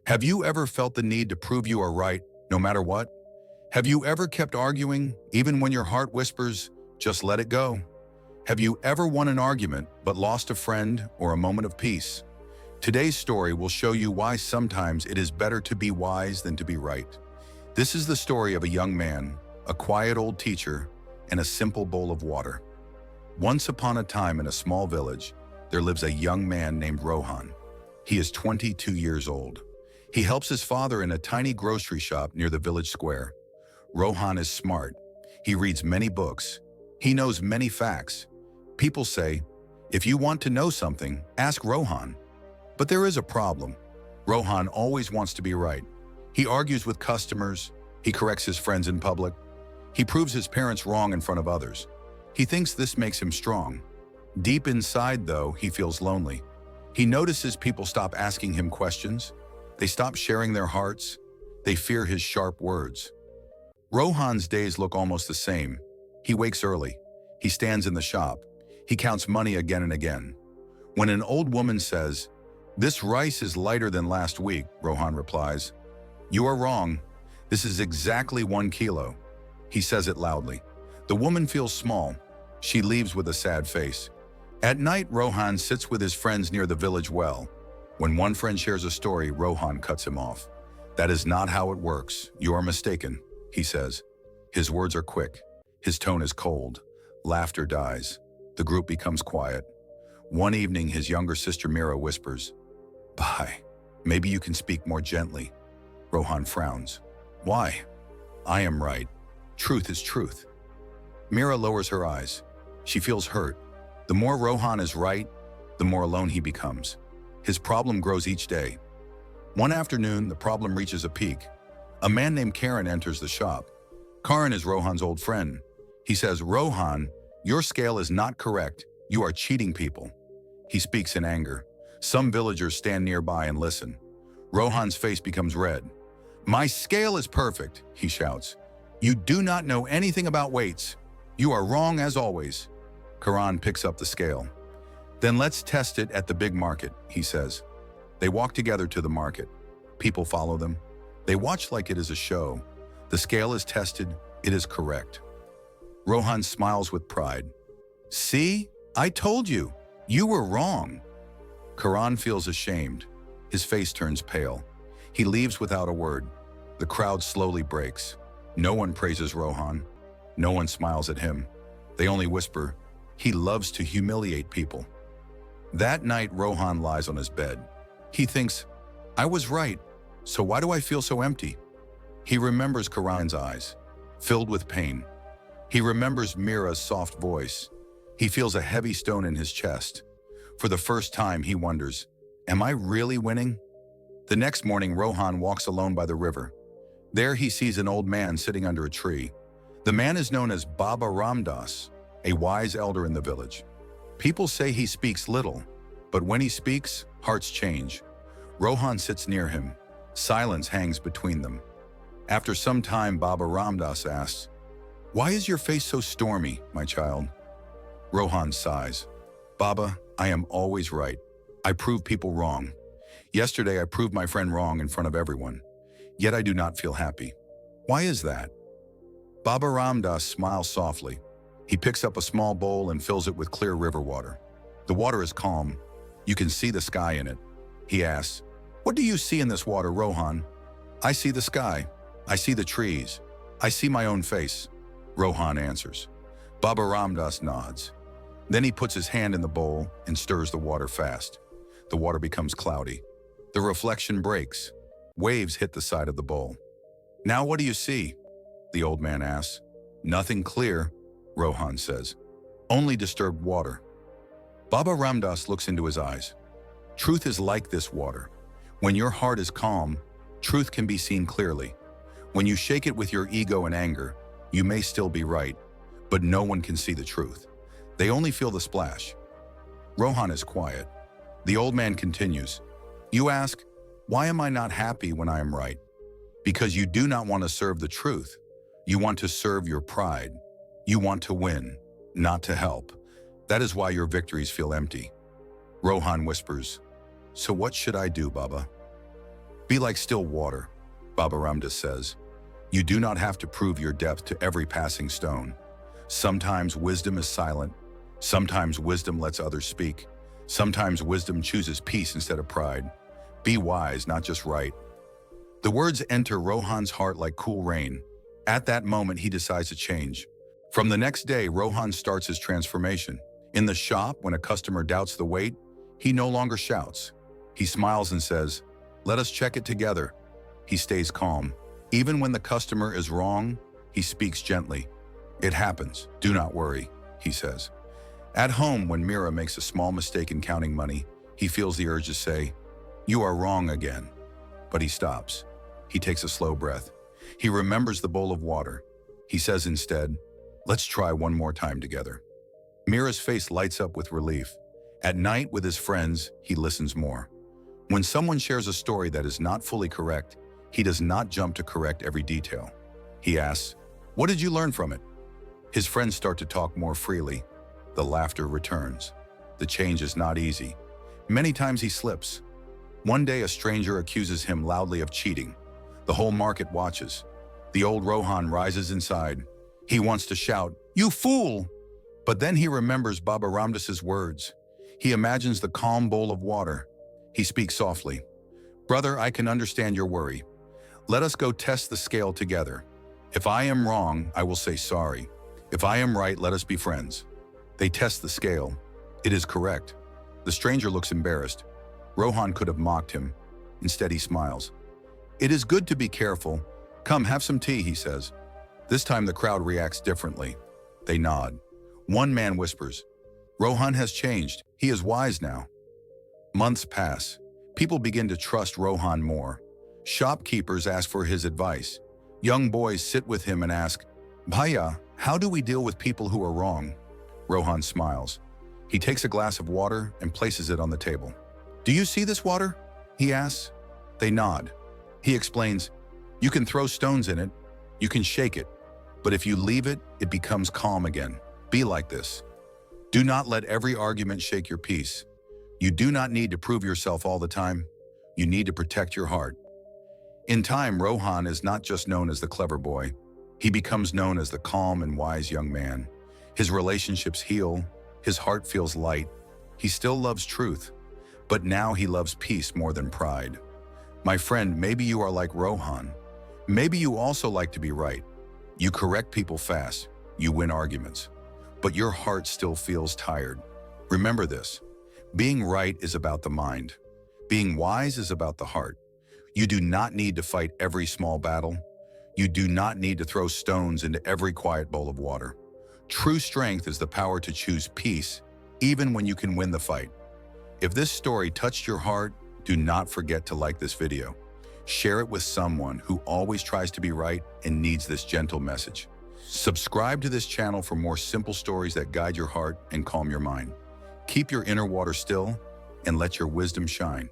Have you ever felt the need to prove you are right, no matter what? Have you ever kept arguing, even when your heart whispers, just let it go? Have you ever won an argument, but lost a friend or a moment of peace? Today's story will show you why sometimes it is better to be wise than to be right. This is the story of a young man, a quiet old teacher, and a simple bowl of water. Once upon a time in a small village, there lives a young man named Rohan. He is 22 years old. He helps his father in a tiny grocery shop near the village square. Rohan is smart. He reads many books. He knows many facts. People say, if you want to know something, ask Rohan. But there is a problem. Rohan always wants to be right. He argues with customers. He corrects his friends in public. He proves his parents wrong in front of others. He thinks this makes him strong. Deep inside, though, he feels lonely. He notices people stop asking him questions. They stop sharing their hearts. They fear his sharp words. Rohan's days look almost the same. He wakes early. He stands in the shop. He counts money again and again. When an old woman says, "This rice is lighter than last week," Rohan replies, "You are wrong. This is exactly 1 kilo." He says it loudly. The woman feels small. She leaves with a sad face. At night, Rohan sits with his friends near the village well. When one friend shares a story, Rohan cuts him off. "That is not how it works. You are mistaken," he says. His words are quick. His tone is cold. Laughter dies. The group becomes quiet. One evening, his younger sister Mira whispers, "Bye. Maybe you can speak more gently." Rohan frowns. "Why?" "I am right. Truth is truth." Mira lowers her eyes. She feels hurt. The more Rohan is right, the more alone he becomes. His problem grows each day. One afternoon, the problem reaches a peak. A man named Karan enters the shop. Karan is Rohan's old friend. He says, "Rohan, your scale is not correct. You are cheating people." He speaks in anger. Some villagers stand nearby and listen. Rohan's face becomes red. "My scale is perfect," he shouts. "You do not know anything about weights. You are wrong as always." Karan picks up the scale. "Then let's test it at the big market," he says. They walk together to the market. People follow them. They watch like it is a show. The scale is tested. It is correct. Rohan smiles with pride. "See? I told you. You were wrong." Karan feels ashamed. His face turns pale. He leaves without a word. The crowd slowly breaks. No one praises Rohan. No one smiles at him. They only whisper, "He loves to humiliate people." That night, Rohan lies on his bed. He thinks, "I was right, so why do I feel so empty?" He remembers Karan's eyes, filled with pain. He remembers Mira's soft voice. He feels a heavy stone in his chest. For the first time, he wonders, "Am I really winning?" The next morning, Rohan walks alone by the river. There he sees an old man sitting under a tree. The man is known as Baba Ramdas, a wise elder in the village. People say he speaks little, but when he speaks, hearts change. Rohan sits near him. Silence hangs between them. After some time, Baba Ramdas asks, "Why is your face so stormy, my child?" Rohan sighs. "Baba, I am always right. I prove people wrong. Yesterday I proved my friend wrong in front of everyone. Yet I do not feel happy. Why is that?" Baba Ramdas smiles softly. He picks up a small bowl and fills it with clear river water. The water is calm. You can see the sky in it. He asks, "What do you see in this water, Rohan?" "I see the sky. I see the trees. I see my own face," Rohan answers. Baba Ramdas nods. Then he puts his hand in the bowl and stirs the water fast. The water becomes cloudy. The reflection breaks. Waves hit the side of the bowl. "Now what do you see?" the old man asks. "Nothing clear," Rohan says. "Only disturbed water." Baba Ramdas looks into his eyes. "Truth is like this water. When your heart is calm, truth can be seen clearly. When you shake it with your ego and anger, you may still be right, but no one can see the truth. They only feel the splash." Rohan is quiet. The old man continues, "You ask, why am I not happy when I am right? Because you do not want to serve the truth. You want to serve your pride. You want to win, not to help. That is why your victories feel empty." Rohan whispers, "So what should I do, Baba?" Be like still water, Baba Ramdas says. You do not have to prove your depth to every passing stone. Sometimes wisdom is silent. Sometimes wisdom lets others speak. Sometimes wisdom chooses peace instead of pride. Be wise, not just right. The words enter Rohan's heart like cool rain. At that moment, he decides to change. From the next day, Rohan starts his transformation. In the shop, when a customer doubts the weight, he no longer shouts. He smiles and says, "Let us check it together." He stays calm. Even when the customer is wrong, he speaks gently. "It happens. Do not worry," he says. At home, when Mira makes a small mistake in counting money, he feels the urge to say, "You are wrong again." But he stops. He takes a slow breath. He remembers the bowl of water. He says instead, "Let's try one more time together." Mira's face lights up with relief. At night, with his friends, he listens more. When someone shares a story that is not fully correct, he does not jump to correct every detail. He asks, "What did you learn from it?" His friends start to talk more freely. The laughter returns. The change is not easy. Many times he slips. One day, a stranger accuses him loudly of cheating. The whole market watches. The old Rohan rises inside. He wants to shout, "You fool!" But then he remembers Baba Ramdas's words. He imagines the calm bowl of water. He speaks softly. "Brother, I can understand your worry. Let us go test the scale together. If I am wrong, I will say sorry. If I am right, let us be friends." They test the scale. It is correct. The stranger looks embarrassed. Rohan could have mocked him. Instead, he smiles. "It is good to be careful. Come, have some tea," he says. This time, the crowd reacts differently. They nod. One man whispers, "Rohan has changed. He is wise now." Months pass. People begin to trust Rohan more. Shopkeepers ask for his advice. Young boys sit with him and ask, "Bhaiya, how do we deal with people who are wrong?" Rohan smiles. He takes a glass of water and places it on the table. "Do you see this water?" he asks. They nod. He explains, "You can throw stones in it, you can shake it, but if you leave it, it becomes calm again. Be like this. Do not let every argument shake your peace. You do not need to prove yourself all the time. You need to protect your heart." In time, Rohan is not just known as the clever boy. He becomes known as the calm and wise young man. His relationships heal. His heart feels light. He still loves truth, but now he loves peace more than pride. My friend, maybe you are like Rohan. Maybe you also like to be right. You correct people fast. You win arguments. But your heart still feels tired. Remember this. Being right is about the mind. Being wise is about the heart. You do not need to fight every small battle. You do not need to throw stones into every quiet bowl of water. True strength is the power to choose peace, even when you can win the fight. If this story touched your heart, do not forget to like this video. Share it with someone who always tries to be right and needs this gentle message. Subscribe to this channel for more simple stories that guide your heart and calm your mind. Keep your inner water still and let your wisdom shine.